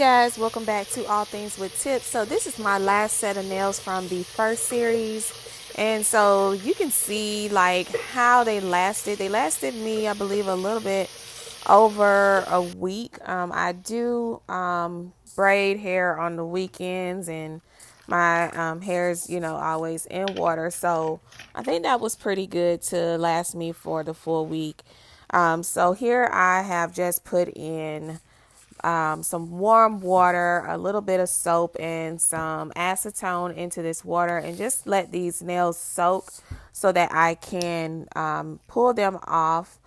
Guys, welcome back to All Things with Tips. So this is my last set of nails from the first series, and so you can see like how they lasted. They lasted me, I believe, a little bit over a week. I do braid hair on the weekends, and my hair is always in water, so I think that was pretty good to last me for the full week. So here I have just put in some warm water, a little bit of soap, and some acetone into this water, and just let these nails soak so that I can pull them off.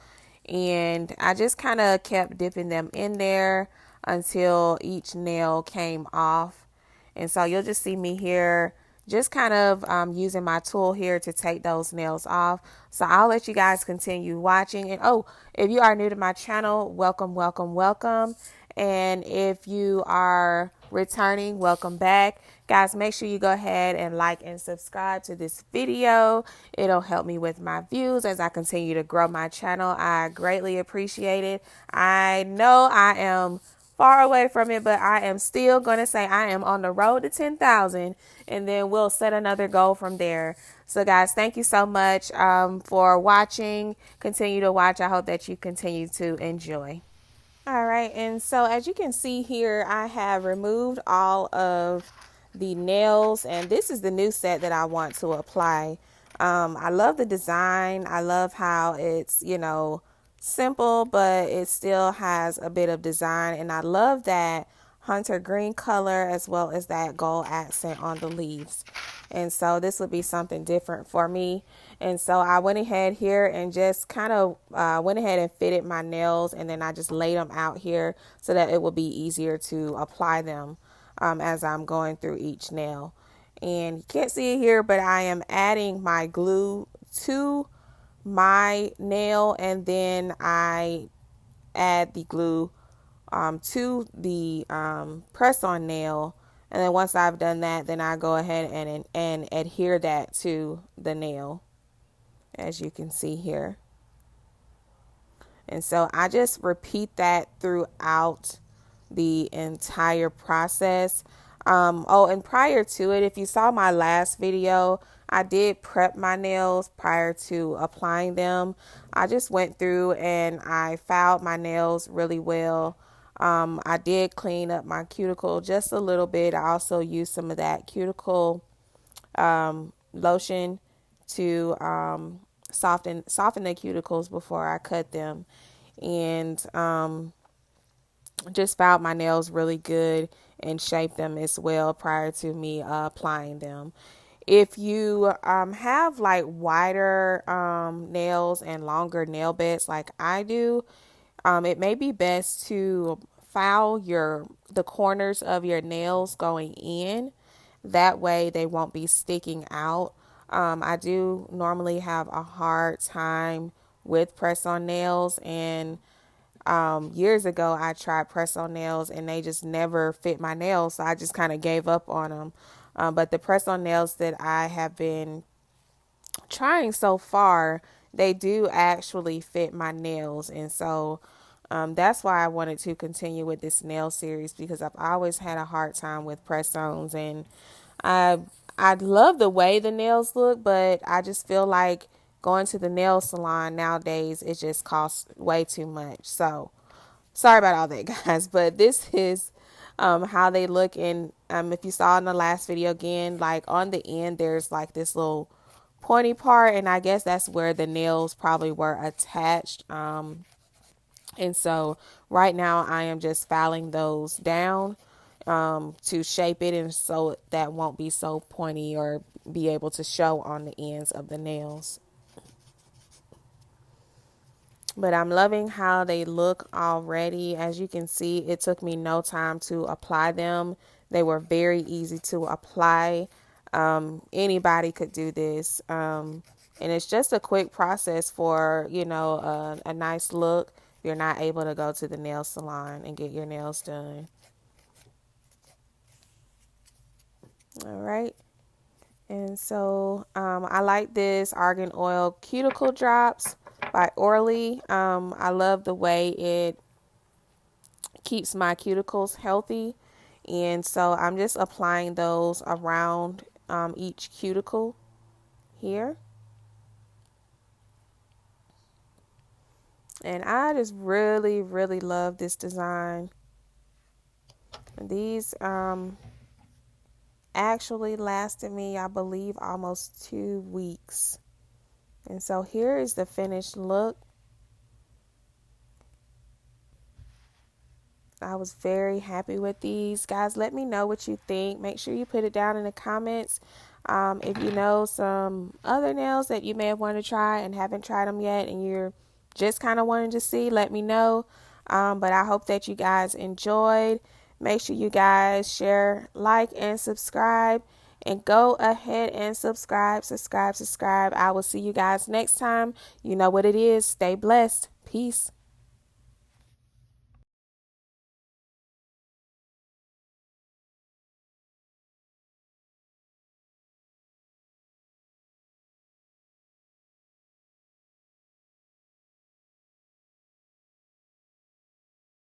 And I just kind of kept dipping them in there until each nail came off. And so you'll just see me here just kind of using my tool here to take those nails off. So I'll let you guys continue watching. And oh, if you are new to my channel, welcome, welcome, welcome. And if you are returning, welcome back. Guys, make sure you go ahead and like and subscribe to this video. It'll help me with my views as I continue to grow my channel. I greatly appreciate it. I know I am far away from it, but I am still going to say I am on the road to 10,000, and then we'll set another goal from there. So guys, thank you so much for watching. Continue to watch. I hope that you continue to enjoy. All right, and so as you can see here, I have removed all of the nails, and this is the new set that I want to apply. I love the design. I love how it's, simple, but it still has a bit of design, and I love that hunter green color as well as that gold accent on the leaves. And so this would be something different for me. And so I went ahead here and just kind of went ahead and fitted my nails, and then I just laid them out here so that it will be easier to apply them as I'm going through each nail. And you can't see it here, but I am adding my glue to my nail, and then I add the glue to the press-on nail, and then once I've done that, then I go ahead and adhere that to the nail, as you can see here. And so I just repeat that throughout the entire process. Oh, and prior to it, if you saw my last video, I did prep my nails prior to applying them. I just went through and I filed my nails really well. I did clean up my cuticle just a little bit. I also used some of that cuticle lotion to soften the cuticles before I cut them, and just filed my nails really good and shaped them as well prior to me applying them. If you have like wider nails and longer nail beds like I do, it may be best to file the corners of your nails going in. That way they won't be sticking out. I do normally have a hard time with press-on nails, and years ago I tried press-on nails and they just never fit my nails, so I just kind of gave up on them. But the press-on nails that I have been trying so far, they do actually fit my nails, and so that's why I wanted to continue with this nail series, because I've always had a hard time with press-ons, and I love the way the nails look, but I just feel like going to the nail salon nowadays, it just costs way too much. So sorry about all that, guys, but this is how they look. And if you saw in the last video, again, like on the end, there's like this little pointy part, and I guess that's where the nails probably were attached. And so right now I am just filing those down to shape it, and so that won't be so pointy or be able to show on the ends of the nails. But I'm loving how they look already. As you can see, it took me no time to apply them. They were very easy to apply. Anybody could do this. And it's just a quick process for, a nice look if you're not able to go to the nail salon and get your nails done. All right. And so I like this Argan Oil Cuticle Drops by Orly. I love the way it keeps my cuticles healthy. And so I'm just applying those around each cuticle here. And I just really, really love this design. These actually lasted me, I believe, almost 2 weeks. And so here is the finished look. I was very happy with these. Guys, let me know what you think. Make sure you put it down in the comments. If you know some other nails that you may have wanted to try and haven't tried them yet and you're just kind of wanting to see, let me know. But I hope that you guys enjoyed. Make sure you guys share, like, and subscribe. And go ahead and subscribe. I will see you guys next time. You know what it is. Stay blessed. Peace.